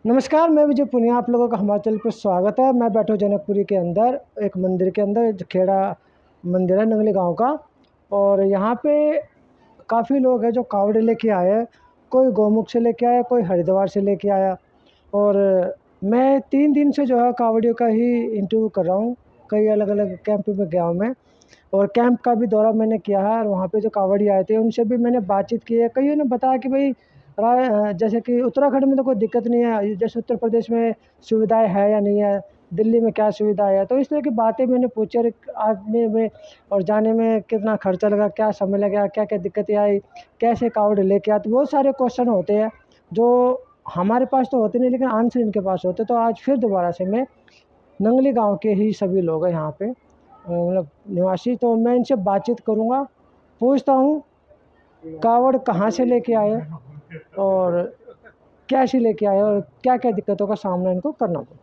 नमस्कार, मैं विजय पुनिया। आप लोगों का हमारे चैनल पर स्वागत है। मैं बैठा हूँ जनकपुरी के अंदर एक मंदिर के अंदर, खेड़ा मंदिर है नंगली गांव का। और यहाँ पे काफ़ी लोग हैं जो कावड़े लेके आए हैं। कोई गौमुख से लेके आया, कोई हरिद्वार से लेके आया। और मैं 3 दिन से जो है कावड़ियों का ही इंटरव्यू कर रहा हूँ। कई अलग अलग कैंप में गया हूँ मैं, और कैंप का भी दौरा मैंने किया है। और वहाँ पे जो कावड़ी आए थे उनसे भी मैंने बातचीत की है। कईयों ने बताया कि भाई जैसे कि उत्तराखंड में तो कोई दिक्कत नहीं है, जैसे उत्तर प्रदेश में सुविधाएं है या नहीं है, दिल्ली में क्या सुविधा है। तो इस तरह की बातें मैंने पूछी। और आने में और जाने में कितना खर्चा लगा, क्या समय लगा, क्या क्या दिक्कतें आई, कैसे कावड़ लेके आते, बहुत सारे क्वेश्चन होते हैं जो हमारे पास तो होते नहीं, लेकिन आंसर इनके पास होते। तो आज फिर दोबारा से मैं नंगली गांव के ही सभी लोग हैं यहाँ पे, मतलब निवासी, तो मैं इनसे बातचीत करूँगा, पूछता हूँ कावड़ कहाँ से लेके आए और कैसे लेके आए और क्या क्या दिक्कतों का सामना इनको करना पड़ा।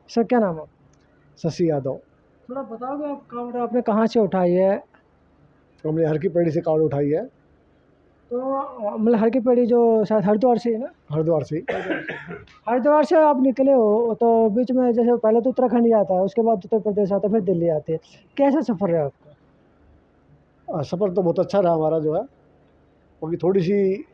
सर, क्या नाम है? शशि यादव। थोड़ा बताओगे आप, कावड़ आपने कहाँ से उठाई है? हमने हर की पेड़ी से कावड़ उठाई है, तो मतलब हर की पेड़ी जो शायद हरिद्वार से है ना? हरिद्वार से। हरिद्वार से आप निकले हो तो बीच में जैसे पहले तो उत्तराखंड ही आता है, उसके बाद उत्तर प्रदेश आता है, फिर दिल्ली आते हैं। कैसा सफ़र रहा आपका? सफ़र तो बहुत अच्छा रहा हमारा जो है, क्योंकि थोड़ी सी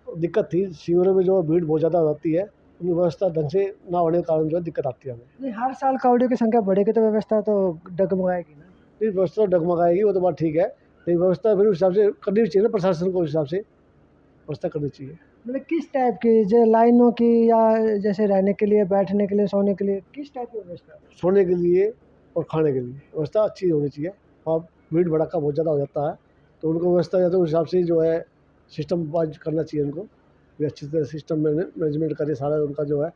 दिक्कत थी। शिविरों में जो है भीड़ बहुत ज़्यादा होती है, उनकी व्यवस्था ढंग से ना होने के कारण जो है दिक्कत आती है हमें। नहीं, हर साल कावड़ियों की संख्या बढ़ेगी तो व्यवस्था तो डगमगाएगी ना। नहीं, व्यवस्था डगमगाएगी, वो तो बात ठीक है, लेकिन व्यवस्था फिर उस हिसाब से करनी भी चाहिए ना, प्रशासन को उस हिसाब से व्यवस्था करनी चाहिए। मतलब किस टाइप की, जो लाइनों की या जैसे रहने के लिए, बैठने के लिए, सोने के लिए, किस टाइप की व्यवस्था है? सोने के लिए और खाने के लिए व्यवस्था अच्छी होनी चाहिए। और भीड़ भड़का बहुत ज़्यादा हो जाता है, तो उनको व्यवस्था या तो उस हिसाब से जो है सिस्टम वाइज करना चाहिए उनको, भी अच्छी तरह सिस्टम मैनेजमेंट करे सारा उनका जो है।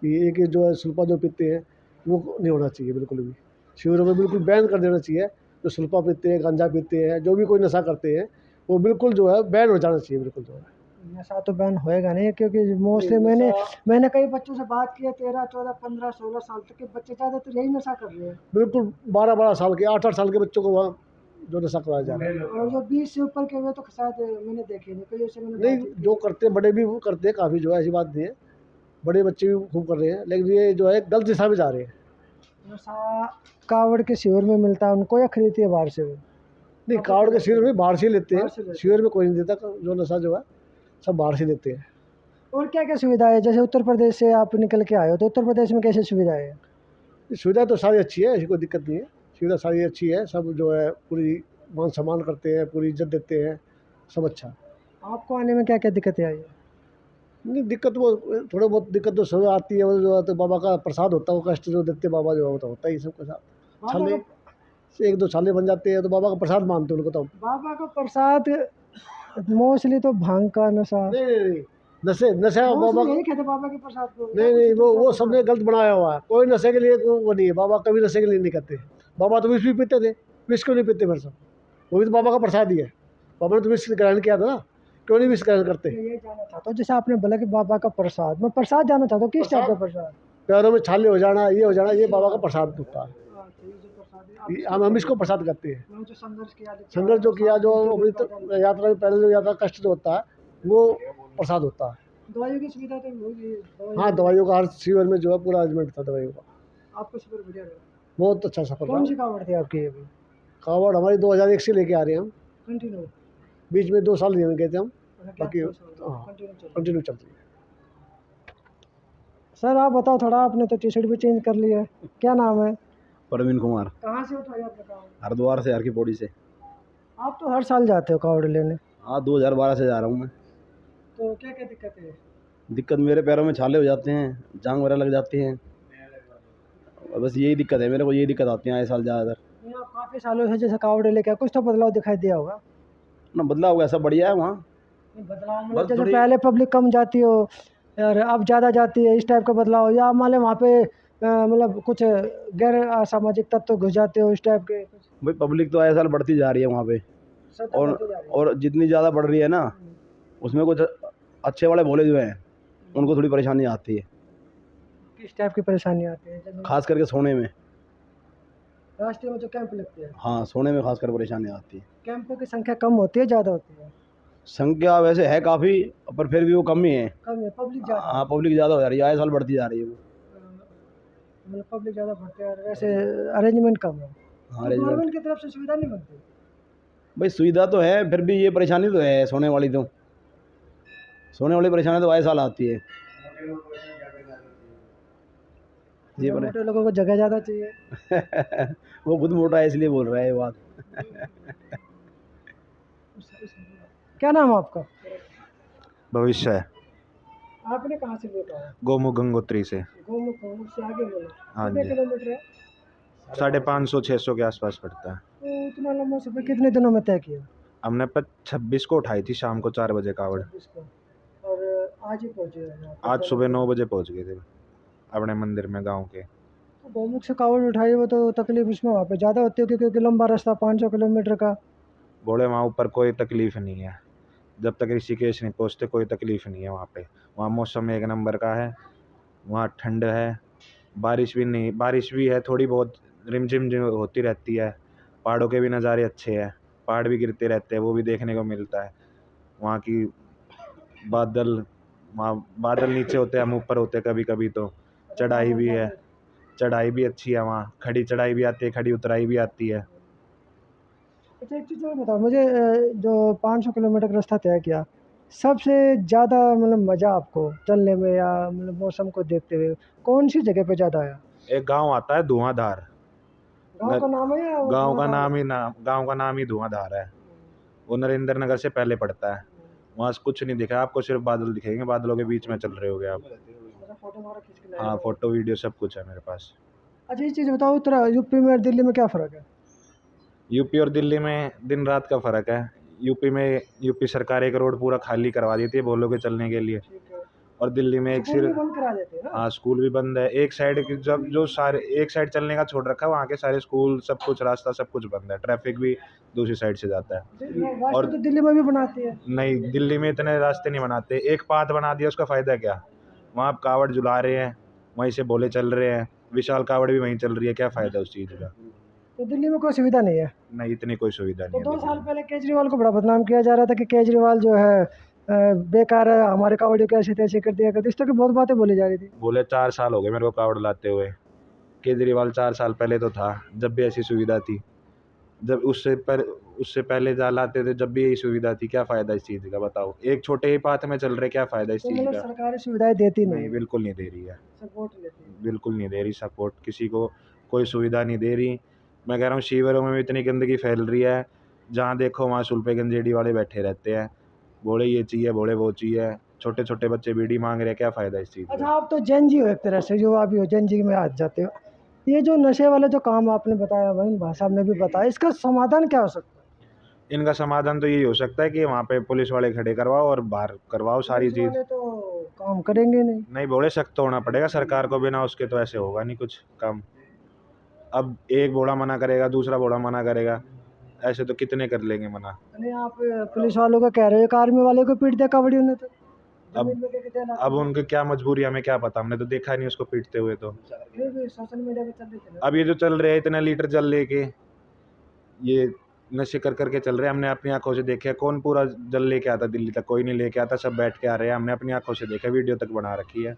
कि एक जो है सुल्फा जो पीते हैं वो नहीं होना चाहिए बिल्कुल भी। शिविरों में बिल्कुल बैन कर देना चाहिए। जो सुल्फा पीते हैं, गांजा पीते हैं, जो भी कोई नशा करते हैं, वो बिल्कुल जो है बैन हो जाना चाहिए बिल्कुल जो है। नशा तो बैन होएगा नहीं, क्योंकि मोस्टली मैंने कई बच्चों से बात की है, 13, 14, 15, 16 साल तक के बच्चे ज़्यादातर यही नशा कर रहे हैं। बिल्कुल 12-12 साल के, 8-8 साल के बच्चों को वहाँ जो नशा कराया जा रहा है। और जो 20 से ऊपर के हुए तो शायद मैंने देखे नहीं, कई से मैंने नहीं, बातचीत की। जो करते हैं बड़े भी वो करते हैं काफ़ी, जो है ऐसी बात नहीं है, बड़े बच्चे भी खूब कर रहे हैं, लेकिन ये जो है गलत दिशा में जा रहे हैं। नशा कावड़ के शिविर में मिलता है उनको या खरीदती है बाहर से भी? नहीं, कावड़ के शिविर में बाहर से ही लेते हैं, बाहर से लेते हैं। शिविर में कोई नहीं देता, जो नशा जो है सब बाहर से लेते हैं। और क्या क्या सुविधा है? जैसे उत्तर प्रदेश से आप निकल के आए हो तो उत्तर प्रदेश में कैसी सुविधाएं है? सुविधा तो सारी अच्छी है, ऐसी कोई दिक्कत नहीं है, सुविधा सारी अच्छी है, सब जो है पूरी मान सम्मान करते हैं, पूरी इज्जत देते हैं, सब अच्छा। आपको आने में क्या क्या दिक्कतें आई है? नहीं, दिक्कत वो थोड़ा बहुत दिक्कत तो सब आती है, वो जो है तो बाबा का प्रसाद होता है, वो कष्ट जो देते हैं बाबा जो है वो तो होता ही है सबके साथ। बाबा छाले का से 1-2 छाले बन जाते हैं तो बाबा का प्रसाद मानते हैं उनको तो। बाबा का प्रसाद मोस्टली तो भांग का नशा। नहीं नहीं नहीं, नशे नशा बाबा मोस्टली यही कहते बाबा के प्रसाद को, या नहीं कुछ नहीं, वो दूसरा सबने गलत बनाया हुआ है। कोई नशे के लिए वो नहीं है, बाबा कभी नशे के लिए नहीं कहते। बाबा तो विष भी पीते थे, विष क्यों नहीं पीते फिर सब? वो भी तो बाबा का प्रसाद ही है। बाबा ने तो विष ग्रहण किया था ना, क्यों नहीं विष ग्रहण करते? मैं ये जानना चाहता हूँ, जैसे आपने बोला कि बाबा का प्रसाद, मैं प्रसाद जानना चाहता हूँ, किस टाइप का प्रसाद? पैरों में छाले हो जाना, ये हो जाना, ये बाबा का प्रसाद होता है। अच्छा, ये जो प्रसाद है, आप हम इसको प्रसाद कहते हैं। मैंने जो संघर्ष किया, संघर्ष जो किया, जो अपनी यात्रा में पहले जो यात्रा कष्ट जो होता है वो प्रसाद होता है। दवाइयों की सुविधा तो होगी, हाँ, दवाइयों का हर शिविर में जो है पूरा अरेंजमेंट था दवाइयों का। आपको शिविर बढ़िया रहा। बहुत अच्छा सफर कौन सी रहा। कावड़ थी आपकी अभी? कावड़ हमारी 2001 से लेके आ रहे हैं हम, कंटिन्यू? बीच में 2 साल नहीं गए थे हम, बाकी हाँ कंटिन्यू चल। कंटिन्यू चल रही है। सर आप बताओ थोड़ा, आपने तो टी शर्ट भी चेंज कर लिया है, क्या नाम है? परवीन कुमार। कहाँ से उठाई आपने कावड़? हरिद्वार से, हर की पौड़ी से। आप तो हर साल जाते हो कावड़ लेने, हाँ, 2012 से जा रहा हूँ मैं। तो क्या क्या दिक्कत है? दिक्कत मेरे पैरों में छाले हो जाते हैं, जांग वगैरह लग जाती हैं, और बस यही दिक्कत है मेरे को, यही दिक्कत आती है आए साल ज़्यादातर। नहीं, आप काफ़ी सालों से जैसे कावड़ लेके आए, कुछ तो बदलाव दिखाई दिया होगा? ना बदलाव हुआ, सब बढ़िया है वहाँ। नहीं, बदलाव बस मतलब जैसे थोड़ी पहले पब्लिक कम जाती हो और अब ज़्यादा जाती है, इस टाइप का बदलाव, या मान लो वहाँ पे मतलब कुछ गैर असामाजिक तत्व घुस जाते हो, इस टाइप के कुछ? भाई, पब्लिक तो आए साल बढ़ती जा रही है वहाँ पे, सत्ता और बढ़ती जा रही है। और जितनी ज़्यादा बढ़ रही है ना, उसमें कुछ अच्छे वाले भोले जो हैं उनको थोड़ी परेशानी आती है, किस टाइप की परेशानी आती है? जैसे खास करके सोने में। रास्ते में जो कैंप लगते हैं, हाँ, सोने में खास कर परेशानी आती है। कैंपों की संख्या कम होती है, ज़्यादा होती है? संख्या वैसे है काफ़ी, पर फिर भी वो कम ही है। कम है, पब्लिक ज़्यादा है। हाँ, पब्लिक ज़्यादा हो जा रही है, आए साल बढ़ती जा रही है वो। मतलब पब्लिक ज़्यादा भरते हैं और वैसे अरेंजमेंट कम है। हाँ, तो अरेंजमेंट गवर्नमेंट की तरफ से सुविधा नहीं बनती। भाई सुविधा तो है, फिर भी ये परेशानी तो है, सोने वाली परेशानी तो आए साल आती है। ये मतलब पर मोटे लोगों को जगह ज़्यादा चाहिए। वो खुद मोटा है इसलिए बोल रहा है ये बात। क्या नाम है आपका? भविष्य है। आपने कहाँ से देखा है? गोमुख गंगोत्री से। गोमुख से आगे बोलो। हाँ कितने जी, किलोमीटर है? 550-600 के आसपास पड़ता है। तो इतना लंबा सफ़र कितने दिनों में तय किया? हमने 26 को उठाई थी शाम को 4 बजे कावड़। 26 को। और आज ही पहुँचे हैं यहाँ पे? आज सुबह 9 बजे पहुंच गए थे अपने मंदिर में गांव के। तो गोमुख से कावड़ उठाई वो तो तकलीफ इसमें वहाँ पे ज़्यादा होती है क्योंकि लंबा रास्ता 500 किलोमीटर का। बोले वहाँ ऊपर कोई तकलीफ नहीं है, जब तक ऋषिकेश नहीं पहुँचते कोई तकलीफ नहीं है वहाँ पे। वहाँ मौसम एक नंबर का है, वहाँ ठंड है, बारिश भी है थोड़ी बहुत, रिमझिम जो होती रहती है। पहाड़ों के भी नज़ारे अच्छे हैं, पहाड़ भी गिरते रहते हैं, वो भी देखने को मिलता है। वहाँ की बादल, वहाँ बादल नीचे होते हैं, हम ऊपर होते हैं कभी कभी। तो चढ़ाई भी है, चढ़ाई भी अच्छी है, वहाँ खड़ी चढ़ाई भी आती है, खड़ी उतराई भी आती है। अच्छा एक चीज़ और बताओ मुझे, जो 500 किलोमीटर का रास्ता तय किया, सबसे ज़्यादा मतलब मज़ा आपको चलने में या मतलब मौसम को देखते हुए कौन सी जगह पे ज़्यादा आया? एक गांव आता है धुआंधार, गांव का नाम है या वो गांव का धुआंधार? गांव का नाम ही धुआंधार है। वो नरेंद्र नगर से पहले पड़ता है। वहाँ से कुछ नहीं दिखा आपको, सिर्फ बादल दिखेंगे, बादलों के बीच में चल रहे होगे आप। मतलब फोटो वगैरह खींच के लाए हाँ, हो? फोटो वीडियो सब कुछ है मेरे पास। अच्छा ये चीज़ बताओ, उत्तर यूपी में और दिल्ली में क्या फ़र्क है? यूपी और दिल्ली में दिन रात का फ़र्क है। यूपी सरकार एक रोड पूरा खाली करवा देती है बोलों के चलने के लिए, ठीक है। और दिल्ली में एक स्कूल भी सिर्फ, बंद करा देते हैं ना? हाँ स्कूल भी बंद है। एक साइड की जब जो सारे एक साइड चलने का छोड़ रखा है, वहाँ के सारे स्कूल सब कुछ रास्ता सब कुछ बंद है, ट्रैफिक भी दूसरी साइड से जाता है। रास्ते और तो दिल्ली में भी बनाती है। नहीं, दिल्ली में इतने रास्ते नहीं बनाते, एक पाथ बना दिया उसका फ़ायदा क्या। वहाँ आप कावड़ जुला रहे हैं, वहीं से भोले चल रहे हैं, विशाल कावड़ भी वहीं चल रही है, क्या फ़ायदा उस चीज़ का। तो दिल्ली में कोई सुविधा नहीं है। नहीं, इतनी कोई सुविधा तो नहीं है 2 दिल्ली साल में। पहले केजरीवाल को बड़ा बदनाम किया जा रहा था कि केजरीवाल जो है बेकार है, हमारे कावड़ियों को ऐसे तैसे कर दिया करते, इस तरह की बहुत बातें बोली जा रही थी। बोले 4 साल हो गए मेरे को कावड़ लाते हुए। केजरीवाल 4 साल पहले तो था, जब भी ऐसी सुविधा थी। जब उससे पहले जा लाते थे, जब भी यही सुविधा थी, क्या फ़ायदा इस चीज़ का बताओ। एक छोटे ही पाथ में चल रहे, क्या फ़ायदा इस तो चीज़ मतलब का। सरकारी सुविधाएं देती नहीं, नहीं, बिल्कुल नहीं दे रही है, सपोर्ट लेती है। बिल्कुल नहीं दे रही सपोर्ट, किसी को कोई सुविधा नहीं दे रही। मैं कह रहा हूँ शिविरों में भी इतनी गंदगी फैल रही है, जहाँ देखो वहाँ सुल्पे गंजेड़ी वाले बैठे रहते हैं, बोले ये चाहिए, बोले वो चाहिए, छोटे छोटे बच्चे बीड़ी मांग रहे हैं, क्या फ़ायदा इस चीज़ अच्छा का। आप तो जन जी हो एक तरह से, जो आप हो जन जी में आ जाते हो। ये जो नशे वाले जो काम आपने बताया, वही भाई साहब ने भी बताया, इसका समाधान क्या हो सकता है? इनका समाधान तो यही हो सकता है कि वहाँ पे पुलिस वाले खड़े करवाओ और बाहर करवाओ सारी पुलिस चीज़। वाले तो काम करेंगे नहीं। नहीं, बोले सख्त तो होना पड़ेगा सरकार को, बिना उसके तो ऐसे होगा नहीं कुछ काम। अब एक बोला मना करेगा, दूसरा बोला मना करेगा, ऐसे तो कितने कर लेंगे मना। नहीं आप पुलिस वालों को कह रहे हो कि आर्मी वाले को पीट दिया कावड़ियों ने, तो अब जमीन में लेके देना अब उनकी क्या मजबूरी, हमें क्या पता, हमने तो देखा नहीं उसको पीटते हुए। तो फिर भी सोशल मीडिया पे चल रही थी ना। अब ये जो चल रहे हैं इतना लीटर जल लेके, ये नशे कर करके चल रहे हैं, हमने अपनी आंखों से देखा। कौन पूरा जल लेके आता दिल्ली तक, कोई नहीं लेके आता, सब बैठ के आ रहे हैं, हमने अपनी आंखों से देखा, वीडियो तक बना रखी है।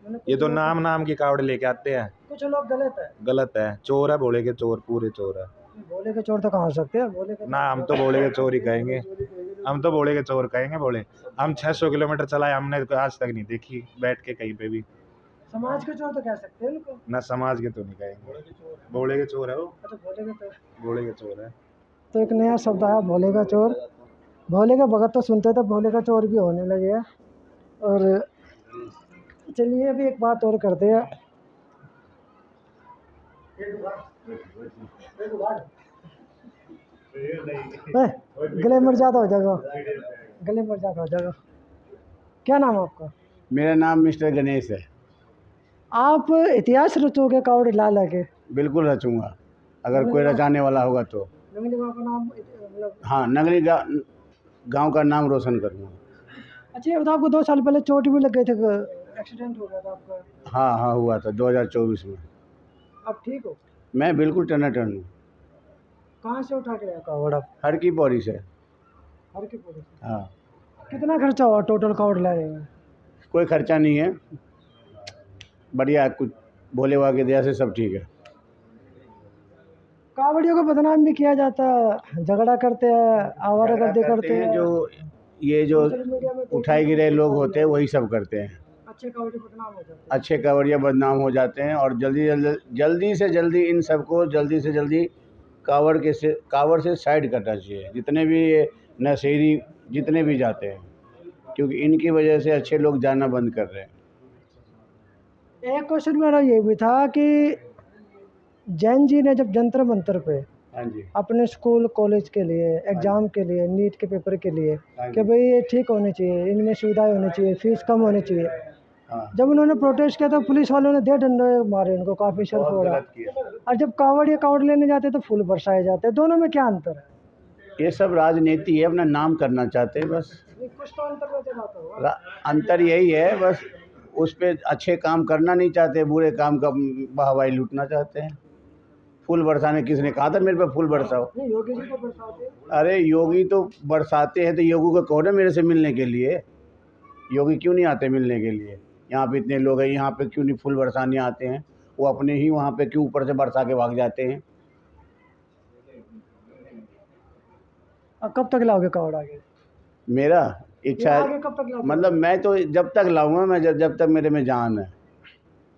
मतलब ये कुछ तो लोग, नाम नाम की कावड़ लेके आते हैं। कुछ लोग गलत है। गलत है, चोर है, भोले के चोर, पूरे चोर है। भोले के चोर तो कहाँ हो सकते हैं, भोले के ना, हम तो भोले के चोर ही कहेंगे, हम तो भोले के चोर कहेंगे। बोले हम 600 किलोमीटर चलाए, हमने आज तक नहीं देखी बैठ के कहीं पे भी। समाज के चोर तो कह सकते हैं उनको। ना, समाज के तो नहीं कहेंगे, भोले के चोर है वो, अच्छा भोले के चोर। भोले के चोर है। तो एक नया शब्द आया भोले का चोर। भोले का भगत तो सुनते थे, भोले का चोर भी होने लगे हैं। और चलिए अभी एक बात और करते हैं। गले में ज़्यादा हो जाएगा, गले में ज़्यादा हो जाएगा। क्या नाम है आपका? मेरा नाम मिस्टर गणेश है। आप इतिहास रचोगे कावड़ ला के? बिल्कुल रचूंगा, अगर कोई रचाने वाला होगा तो। नंगली गाँव का नाम मतलब। हाँ, नगरी गांव का नाम रोशन करूँगा। अच्छा ये बताओ, आपको 2 साल पहले चोट भी लग गई थी, एक्सीडेंट हो गया था आपका? हाँ हाँ, हुआ था 2024 में। आप ठीक हो? मैं बिल्कुल टनाटन हूँ। कहाँ से उठा के लाया कावड़ आप? हर की पौड़ी से। हर के पौधे से। हाँ, कितना खर्चा हुआ टोटल कावड़ लाने में? कोई खर्चा नहीं है, बढ़िया, कुछ भोले बाबा की दया से सब ठीक है। कावड़ियों को बदनाम भी किया जाता है, झगड़ा करते हैं, आवारागर्दी करते हैं। जो ये जो सोशल मीडिया में उठाई गिरे लोग होते हैं वही सब करते हैं। अच्छे कावड़े बदनाम हो जाते हैं। अच्छे कांवड़िया बदनाम हो जाते हैं और जल्दी से जल्दी इन सबको जल्दी से जल्दी कांवड़ से साइड करना चाहिए, जितने भी ये नशेड़ी जितने भी जाते हैं, क्योंकि इनकी वजह से अच्छे लोग जाना बंद कर रहे हैं। एक क्वेश्चन मेरा ये भी था कि जैन जी ने जब जंतर मंतर पे हाँ जी, अपने स्कूल कॉलेज के लिए एग्ज़ाम के लिए नीट के पेपर के लिए हाँ कि जी, भाई ये ठीक होने चाहिए, इनमें सुविधाएं होनी चाहिए, फीस कम होनी चाहिए, हाँ, जब उन्होंने प्रोटेस्ट किया तो पुलिस वालों ने दे डंडे मारे उनको, काफ़ी सर बहुत फोड़ा। गलत किया। और जब कावड़ लेने जाते तो फूल बरसाए जाते, दोनों में क्या अंतर है? ये सब राजनीति है, अपना नाम करना चाहते हैं बस। कुछ तो अंतर नजर आता होगा। अंतर यही है बस, उस पे अच्छे काम करना नहीं चाहते, बुरे काम का वाहवाही लूटना चाहते हैं। फूल बरसाने किसने कहा था मेरे पे फूल बरसाओ? नहीं, योगी जी तो बरसाते हैं। अरे योगी तो बरसाते हैं तो योगी को कहो ना मेरे से मिलने के लिए। योगी क्यों नहीं आते मिलने के लिए? यहाँ पे इतने लोग हैं, यहाँ पे क्यों नहीं फूल बरसाने आते हैं? वो अपने ही वहाँ पे क्यों ऊपर से बरसा के भाग जाते हैं? अब कब तक लाओगे कावड़ आगे? मेरा इच्छा आगे है, कब तक लाओगे? मतलब मैं तो जब तक लाऊंगा, मैं जब तक मेरे में जान है,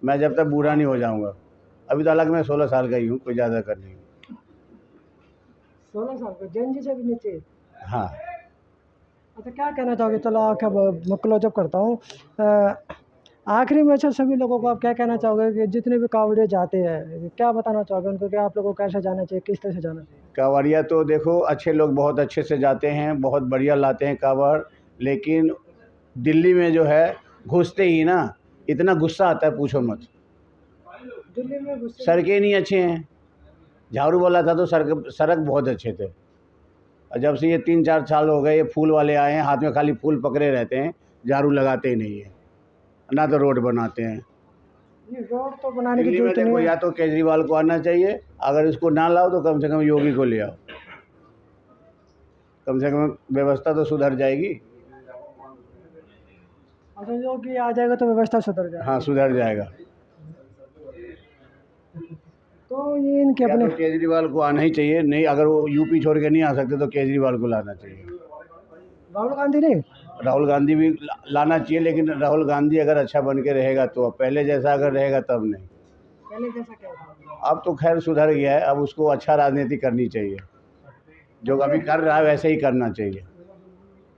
मैं जब तक बूढ़ा नहीं हो जाऊंगा। अभी तो हालांकि मैं 16 साल का ही हूँ, कोई ज़्यादा कर नहीं। 16 साल का, जैन जी से भी नीचे। हाँ, अच्छा, क्या कहना चाहोगे? चलो आखिर मैं क्लोजअप करता हूँ। आखिरी में अच्छा सभी लोगों को आप क्या कहना चाहोगे कि जितने भी कावड़िए जाते हैं, क्या बताना चाहोगे उनको कि आप लोगों को कैसे जाना चाहिए, किस तरह से जाना चाहिए? कांवड़िया तो देखो अच्छे लोग बहुत अच्छे से जाते हैं, बहुत बढ़िया लाते हैं कांवड़, लेकिन दिल्ली में जो है घुसते ही ना इतना गुस्सा आता है, पूछो मत। दिल्ली में गुस्से सड़कें नहीं अच्छे हैं। झाड़ू वाला था तो सड़क बहुत अच्छे थे, और जब से ये 3-4 साल हो गए ये फूल वाले आए हैं, हाथ में खाली फूल पकड़े रहते हैं, झाड़ू लगाते ही नहीं है, ना तो रोड बनाते हैं। ये रोड तो बनाने की दिल्ली में जरूरत देखो, नहीं या है। तो केजरीवाल को आना चाहिए, अगर इसको ना लाओ तो कम से कम योगी को ले आओ, कम से कम व्यवस्था तो सुधर जाएगी। अच्छा, योगी आ जाएगा तो व्यवस्था सुधर जाएगी। हाँ, सुधर जाएगा। तो ये इनके या अपने तो केजरीवाल को आना ही चाहिए, नहीं अगर वो यूपी छोड़ के नहीं आ सकते तो केजरीवाल को लाना चाहिए। राहुल गांधी नहीं। राहुल गांधी भी लाना चाहिए, लेकिन राहुल गांधी अगर अच्छा बन के रहेगा तो, पहले जैसा अगर रहेगा तब नहीं। पहले जैसा क्या था? अब तो खैर सुधर गया है, अब उसको अच्छा राजनीति करनी चाहिए, जो अभी कर रहा है वैसे ही करना चाहिए।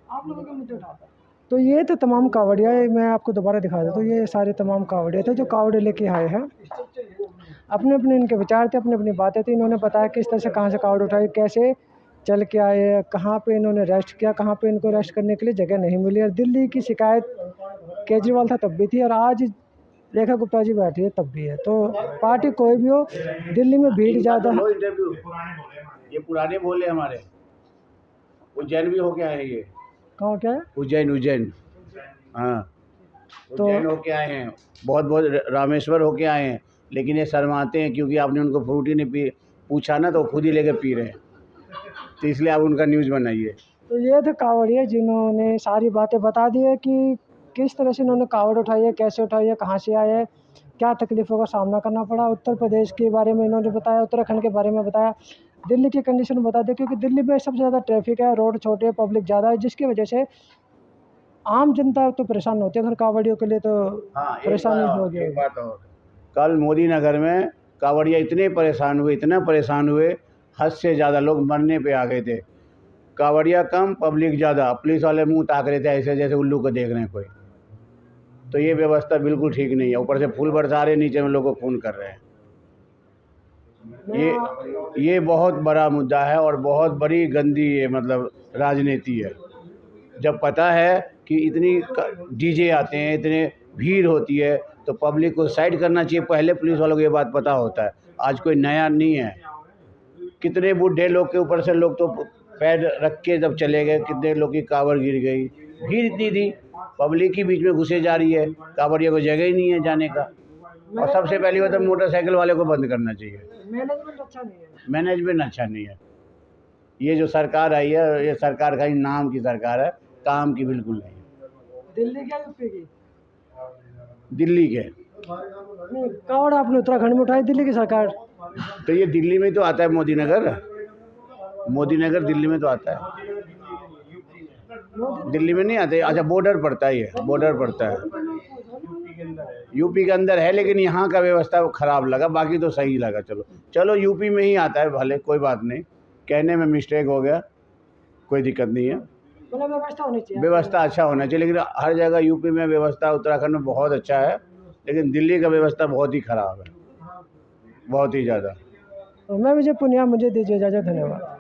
आप लोगों के मुद्दे उठाता है। तो ये तो तमाम कावड़िया, मैं आपको दोबारा दिखा देता हूँ, ये सारे तमाम कावड़िया थे जो कावड़े लेके आए हैं। अपने अपने इनके विचार थे, अपनी अपनी बातें थी। इन्होंने बताया किस तरह से कहाँ से कावड़ उठाई, कैसे चल के आए, कहाँ पे इन्होंने रेस्ट किया, कहाँ पे इनको रेस्ट करने के लिए जगह नहीं मिली। और दिल्ली की शिकायत केजरीवाल था तब भी थी, और आज रेखा गुप्ता जी बैठी है तब भी है। तो पार्टी कोई भी हो, दिल्ली में भीड़ ज़्यादा है। इंटरव्यू ये पुराने बोले हमारे, उज्जैन भी होके आए हैं ये, कहाँ क्या है? उज्जैन, हाँ उज्जैन होके आए हैं, बहुत रामेश्वर होके आए हैं, लेकिन ये शर्माते हैं क्योंकि आपने उनको फ्रूटी नहीं पूछा ना, तो खुद ही लेके पी रहे हैं, तो इसलिए आप उनका न्यूज़ बनाइए। तो ये थे कावड़िया जिन्होंने सारी बातें बता दी है कि किस तरह से इन्होंने कावड़ उठाई है, कैसे उठाई है, कहाँ से आए हैं, क्या तकलीफ़ों का सामना करना पड़ा। उत्तर प्रदेश के बारे में इन्होंने बताया, उत्तराखंड के बारे में बताया, दिल्ली की कंडीशन बता दी, क्योंकि दिल्ली में सबसे ज़्यादा ट्रैफिक है, रोड छोटे, पब्लिक ज़्यादा है, जिसकी वजह से आम जनता तो परेशान होती है। अगर कावड़ियों के लिए तो हाँ, परेशानी हो गई। एक बात और, कल मोदी नगर में कांवड़िया इतने परेशान हुए, इतना परेशान हुए, हद से ज़्यादा लोग मरने पे आ गए थे। कांवड़िया कम, पब्लिक ज़्यादा, पुलिस वाले मुंह ताक रहे थे ऐसे जैसे उल्लू को देख रहे हैं कोई। तो ये व्यवस्था बिल्कुल ठीक नहीं है, ऊपर से फूल बरसा रहे, नीचे में लोगों को खून कर रहे हैं। ये बहुत बड़ा मुद्दा है और बहुत बड़ी गंदी ये मतलब राजनीति है। जब पता है कि इतनी डीजे आते हैं, इतने भीड़ होती है, तो पब्लिक को साइड करना चाहिए। पहले पुलिस वालों को ये बात पता होता है, आज कोई नया नहीं है। कितने बूढ़े लोग के ऊपर से लोग तो पैर रख के जब चले गए, कितने लोग की कांवड़ गिर गई, भीड़ इतनी थी, पब्लिक ही बीच में घुसे जा रही है, कांवड़िया को जगह ही नहीं है जाने का। और सबसे पहली बात तो मोटरसाइकिल वाले को बंद करना चाहिए, मैनेजमेंट अच्छा नहीं है। मैनेजमेंट अच्छा नहीं है। ये जो सरकार आई है, ये सरकार का ही नाम की सरकार है, काम की बिल्कुल नहीं। दिल्ली क्या यूपी की? दिल्ली के नहीं, कावड़ आपने उत्तराखंड में उठाई, दिल्ली की सरकार। तो ये दिल्ली में तो आता है, मोदी नगर दिल्ली में तो आता है, दिल्ली में नहीं आते। अच्छा, बॉर्डर पड़ता है, ये बॉर्डर पड़ता है, यूपी के अंदर है, लेकिन यहाँ का व्यवस्था खराब लगा, बाकी तो सही लगा। चलो यूपी में ही आता है, भले कोई बात नहीं, कहने में मिस्टेक हो गया, कोई दिक्कत नहीं है। मतलब व्यवस्था होनी चाहिए, व्यवस्था अच्छा होना चाहिए, लेकिन हर जगह यूपी में व्यवस्था, उत्तराखंड में बहुत अच्छा है, लेकिन दिल्ली का व्यवस्था बहुत ही ख़राब है, बहुत ही ज़्यादा। मैं विजय पुनिया, मुझे दीजिए इजाज़त, धन्यवाद।